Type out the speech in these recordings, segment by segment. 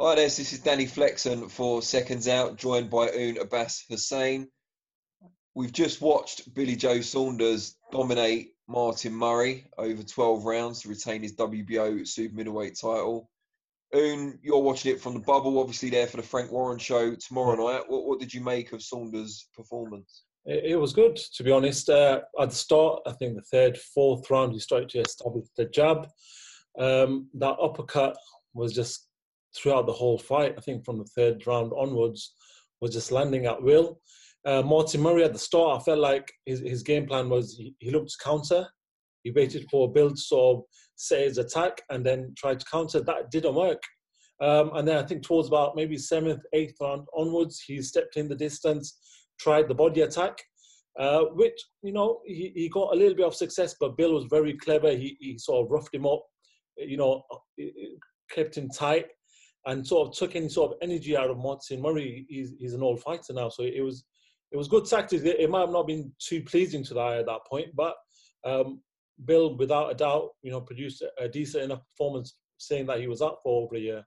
Hi there, this is Danny Flexen for Seconds Out, joined by Abbas Hussain. We've just watched Billy Joe Saunders dominate Martin Murray over 12 rounds to retain his WBO super middleweight title. You're watching it from the bubble, obviously there for the Frank Warren show tomorrow Yeah. night. What did you make of Saunders' performance? It was good, to be honest. At the start, I think the third, fourth round, he started to establish the jab. That uppercut was just throughout the whole fight. I think from the third round onwards, was just landing at will. Martin Murray at the start, I felt like his game plan was he looked to counter. He waited for Bill to sort of set his attack and then tried to counter. That didn't work. And then I think towards about maybe seventh, eighth round onwards, he stepped in the distance, tried the body attack, which, he got a little bit of success, but Bill was very clever. He sort of roughed him up, you know, kept him tight and sort of took any sort of energy out of Martin Murray. He's an old fighter now, so it was good tactics. It might have not been too pleasing to the eye at that point, but Bill, without a doubt, produced a decent enough performance, saying that he was up for over a year.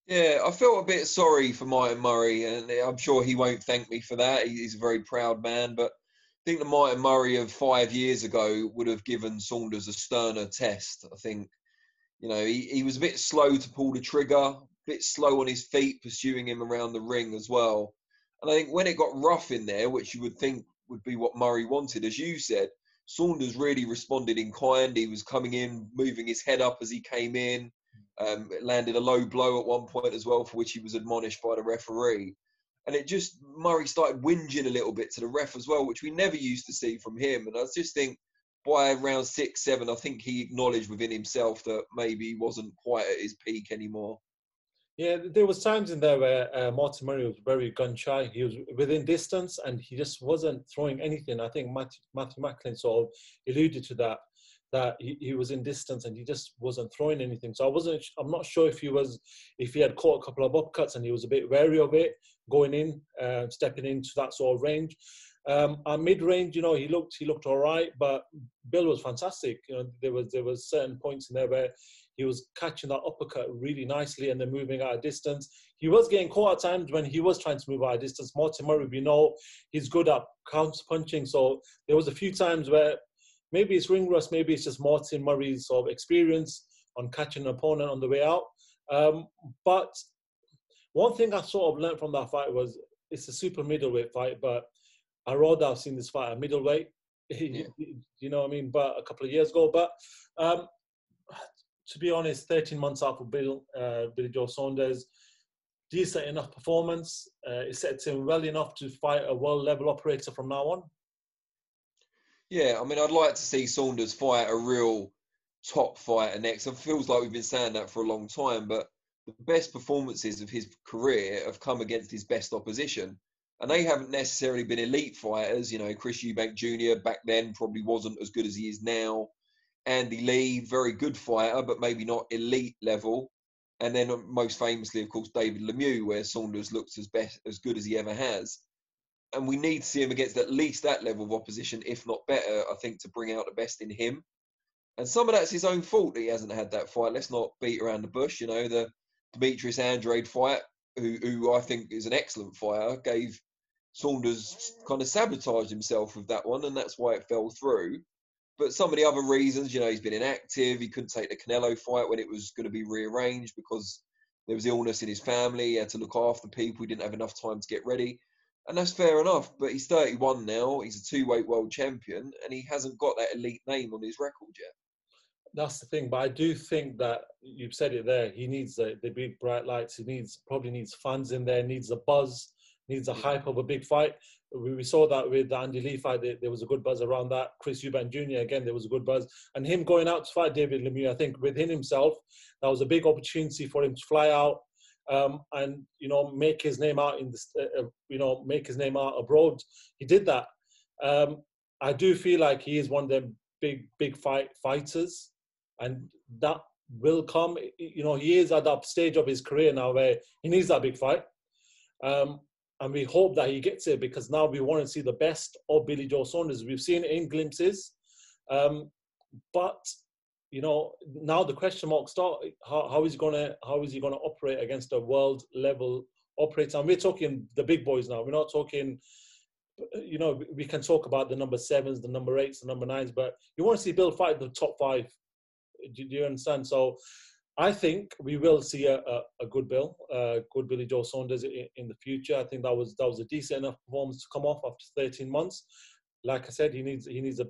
Yeah, I felt a bit sorry for Martin Murray, and I'm sure he won't thank me for that. He's a very proud man, but I think the Martin Murray of 5 years ago would have given Saunders a sterner test. I think, he was a bit slow to pull the trigger, a bit slow on his feet, pursuing him around the ring as well. And I think when it got rough in there, which you would think would be what Murray wanted, as you said, Saunders really responded in kind. He was coming in, moving his head up as he came in. Landed a low blow at one point as well, for which he was admonished by the referee. And Murray started whinging a little bit to the ref as well, which we never used to see from him. And I just think by round 6, 7, I think he acknowledged within himself that maybe he wasn't quite at his peak anymore. Yeah, there was times in there where Martin Murray was very gun shy. He was within distance and he just wasn't throwing anything. I think Matthew Macklin sort of alluded to that he was in distance and he just wasn't throwing anything. So I'm not sure if he had caught a couple of upcuts and he was a bit wary of it going in, stepping into that sort of range. At mid-range, he looked all right, but Bill was fantastic. There was certain points in there where he was catching that uppercut really nicely and then moving out of distance. He was getting caught at times when he was trying to move out of distance. Martin Murray, we know he's good at counter punching, so there was a few times where maybe it's ring rust, maybe it's just Martin Murray's sort of experience on catching an opponent on the way out. But one thing I sort of learned from that fight was it's a super middleweight fight, but I'd rather have seen this fight at middleweight, Yeah. you know what I mean, but a couple of years ago. But to be honest, 13 months out for Billy Joe Saunders, decent enough performance. It sets him well enough to fight a world-level operator from now on. Yeah, I mean, I'd like to see Saunders fight a real top fighter next. It feels like we've been saying that for a long time, but the best performances of his career have come against his best opposition. And they haven't necessarily been elite fighters. Chris Eubank Jr. back then probably wasn't as good as he is now. Andy Lee, very good fighter, but maybe not elite level. And then most famously, of course, David Lemieux, where Saunders looks as good as he ever has. And we need to see him against at least that level of opposition, if not better, I think, to bring out the best in him. And some of that's his own fault that he hasn't had that fight. Let's not beat around the bush. The Demetrius Andrade fight, who I think is an excellent fighter, gave Saunders kind of sabotaged himself with that one, and that's why it fell through. But some of the other reasons, he's been inactive. He couldn't take the Canelo fight when it was going to be rearranged because there was illness in his family. He had to look after people. He didn't have enough time to get ready. And that's fair enough. But he's 31 now. He's a two-weight world champion, and he hasn't got that elite name on his record yet. That's the thing. But I do think that you've said it there. He needs the big bright lights. He probably needs fans in there, needs a buzz, needs a hype of a big fight. We saw that with the Andy Lee fight. There was a good buzz around that. Chris Eubank Jr., again, there was a good buzz. And him going out to fight David Lemieux, I think within himself, that was a big opportunity for him to fly out and, make his name out make his name out abroad. He did that. I do feel like he is one of them big fighters, and that will come. He is at that stage of his career now where he needs that big fight. And we hope that he gets it because now we want to see the best of Billy Joe Saunders. We've seen it in glimpses. But now the question marks start. How is he gonna operate against a world level operator? And we're talking the big boys now. We're not talking. We can talk about the number 7s, the number 8s, the number 9s, but you want to see Bill fight the top 5. Do you understand? So I think we will see a good Bill, good Billy Joe Saunders in the future. I think that was a decent enough performance to come off after 13 months. Like I said, he needs the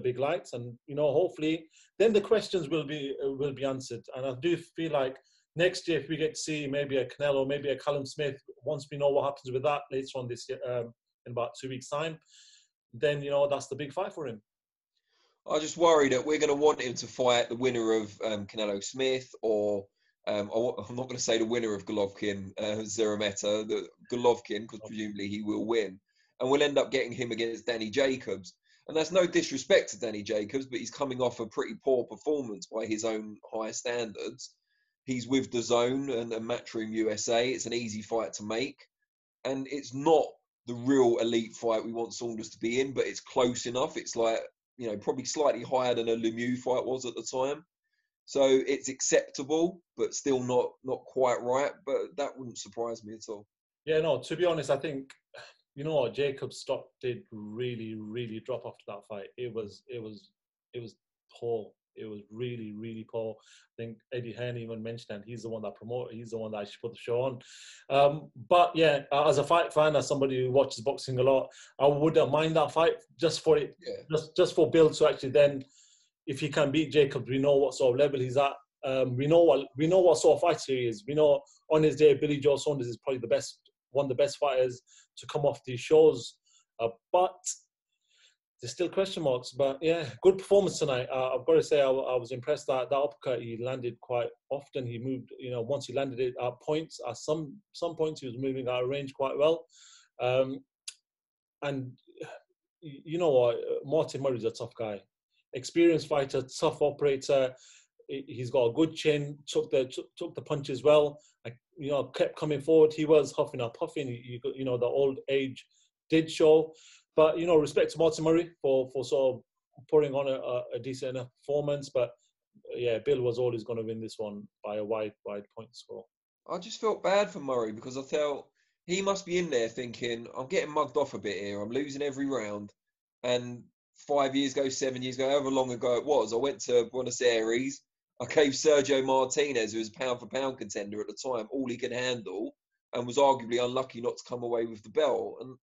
big lights, and hopefully then the questions will be answered. And I do feel like next year, if we get to see maybe a Canelo, maybe a Callum Smith, once we know what happens with that later on this year, in about 2 weeks' time, then that's the big fight for him. I just worry that we're going to want him to fight the winner of Canelo Smith, or I'm not going to say the winner of Golovkin, Zerameta, the Golovkin, because presumably he will win, and we'll end up getting him against Danny Jacobs. And that's no disrespect to Danny Jacobs, but he's coming off a pretty poor performance by his own high standards. He's with DAZN and Matchroom USA. It's an easy fight to make, and it's not the real elite fight we want Saunders to be in, but it's close enough. It's like, probably slightly higher than a Lemieux fight was at the time. So it's acceptable, but still not quite right. But that wouldn't surprise me at all. Yeah, no, to be honest, I think, Jacob's stock did really, really drop after that fight. It was poor. It was really, really poor. I think Eddie Hearn even mentioned that he's the one that promoted, he's the one that actually put the show on. But yeah, as a fight fan, as somebody who watches boxing a lot, I wouldn't mind that fight just for it, just for Bill to actually then, if he can beat Jacobs, we know what sort of level he's at. We know what sort of fighter he is. We know on his day, Billy Joe Saunders is probably one of the best fighters to come off these shows. But there's still question marks. But yeah, good performance tonight. I've got to say, I was impressed that uppercut he landed quite often. He moved, once he landed it at points, at some points he was moving out of range quite well. And you know what, Martin Murray's a tough guy, experienced fighter, tough operator. He's got a good chin. Took the punches well. Kept coming forward. He was huffing and puffing. The old age did show. But respect to Martin Murray for sort of putting on a decent enough performance. But yeah, Bill was always going to win this one by a wide point score. I just felt bad for Murray because I felt he must be in there thinking, I'm getting mugged off a bit here. I'm losing every round. And 5 years ago, 7 years ago, however long ago it was, I went to Buenos Aires. I gave Sergio Martinez, who was pound-for-pound contender at the time, all he could handle, and was arguably unlucky not to come away with the belt. And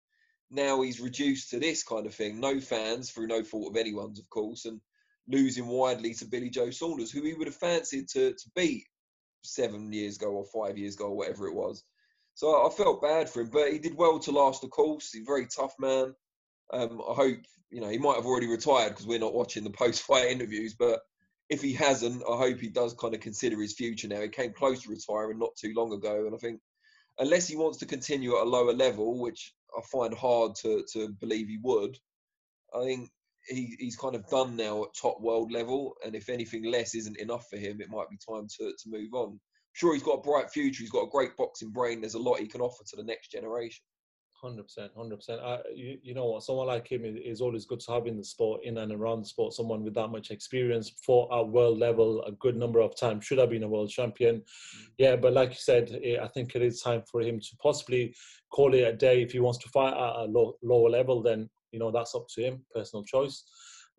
now he's reduced to this kind of thing. No fans, through no fault of anyone's, of course, and losing widely to Billy Joe Saunders, who he would have fancied to beat 7 years ago or 5 years ago or whatever it was. So I felt bad for him, but he did well to last the course. He's a very tough man. I hope, he might have already retired because we're not watching the post-fight interviews, but if he hasn't, I hope he does kind of consider his future now. He came close to retiring not too long ago, and I think unless he wants to continue at a lower level, which I find hard to believe he would, I think he's kind of done now at top world level, and if anything less isn't enough for him, it might be time to move on. I'm sure he's got a bright future. He's got a great boxing brain. There's a lot he can offer to the next generation. 100%. You know what? Someone like him is always good to have in the sport, in and around the sport. Someone with that much experience, fought at world level a good number of times, should have been a world champion. Yeah, but like you said, I think it is time for him to possibly call it a day. If he wants to fight at a lower level, then that's up to him, personal choice.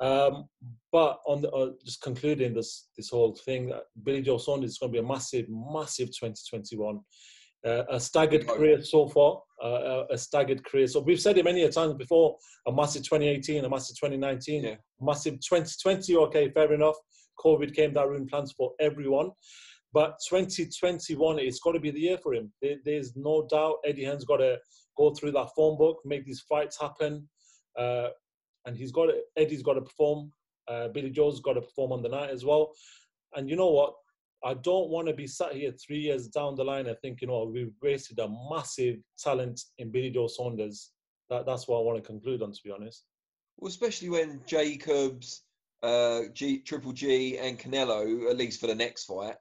But on just concluding this whole thing, Billy Joe Saunders is going to be a massive 2021. A staggered career so far, a staggered career. So we've said it many times before, a massive 2018, a massive 2019, a massive 2020, okay, fair enough. COVID came, that ruined plans for everyone. But 2021, it's got to be the year for him. There's no doubt Eddie Hearn's got to go through that form book, make these fights happen. And Eddie's got to perform. Billy Joe's got to perform on the night as well. And you know what? I don't want to be sat here 3 years down the line and think, we've wasted a massive talent in Billy Joe Saunders. That's what I want to conclude on, to be honest. Well, especially when Jacobs, Triple G and Canelo, at least for the next fight,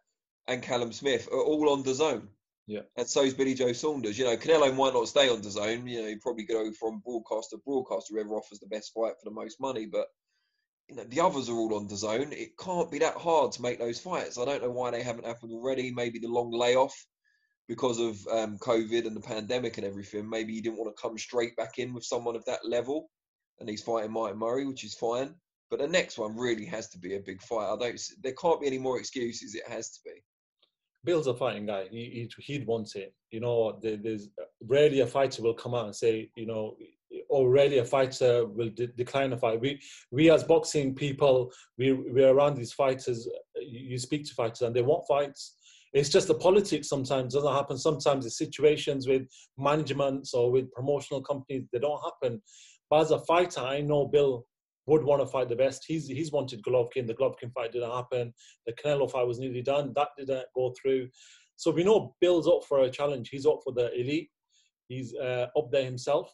and Callum Smith are all on DAZN. Yeah. And so is Billy Joe Saunders. Canelo might not stay on DAZN. He probably go from broadcaster to broadcaster, whoever offers the best fight for the most money. But the others are all on DAZN. It can't be that hard to make those fights. I don't know why they haven't happened already. Maybe the long layoff because of COVID and the pandemic and everything. Maybe he didn't want to come straight back in with someone of that level, and he's fighting Mike Murray, which is fine. But the next one really has to be a big fight. There can't be any more excuses. It has to be. Bill's a fighting guy. He'd want it. There's rarely a fighter will come out and say, or rarely a fighter will decline a fight. We as boxing people, we're around these fighters. You speak to fighters and they want fights. It's just the politics sometimes doesn't happen. Sometimes the situations with managements or with promotional companies, they don't happen. But as a fighter, I know Bill would want to fight the best. He's wanted Golovkin. The Golovkin fight didn't happen. The Canelo fight was nearly done. That didn't go through. So we know Bill's up for a challenge. He's up for the elite. He's up there himself.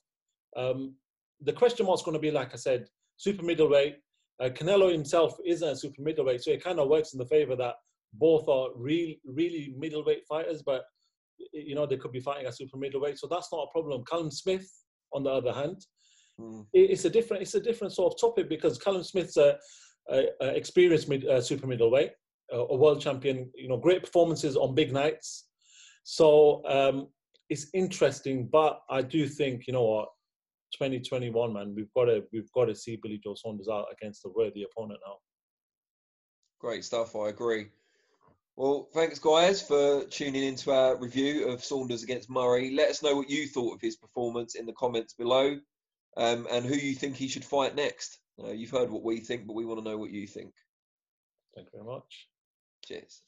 The question mark's going to be, like I said, super middleweight. Canelo himself isn't a super middleweight, so it kind of works in the favor that both are really middleweight fighters, but they could be fighting at super middleweight, so that's not a problem. Callum Smith, on the other hand, it's a different sort of topic because Callum Smith's a experienced super middleweight, a world champion. Great performances on big nights. So it's interesting, but I do think 2021, man, we've got to see Billy Joe Saunders out against a worthy opponent now. Great stuff. I agree. Well, thanks guys for tuning into our review of Saunders against Murray. Let us know what you thought of his performance in the comments below, and who you think he should fight next. You've heard what we think, but we want to know what you think. Thank you very much. Cheers.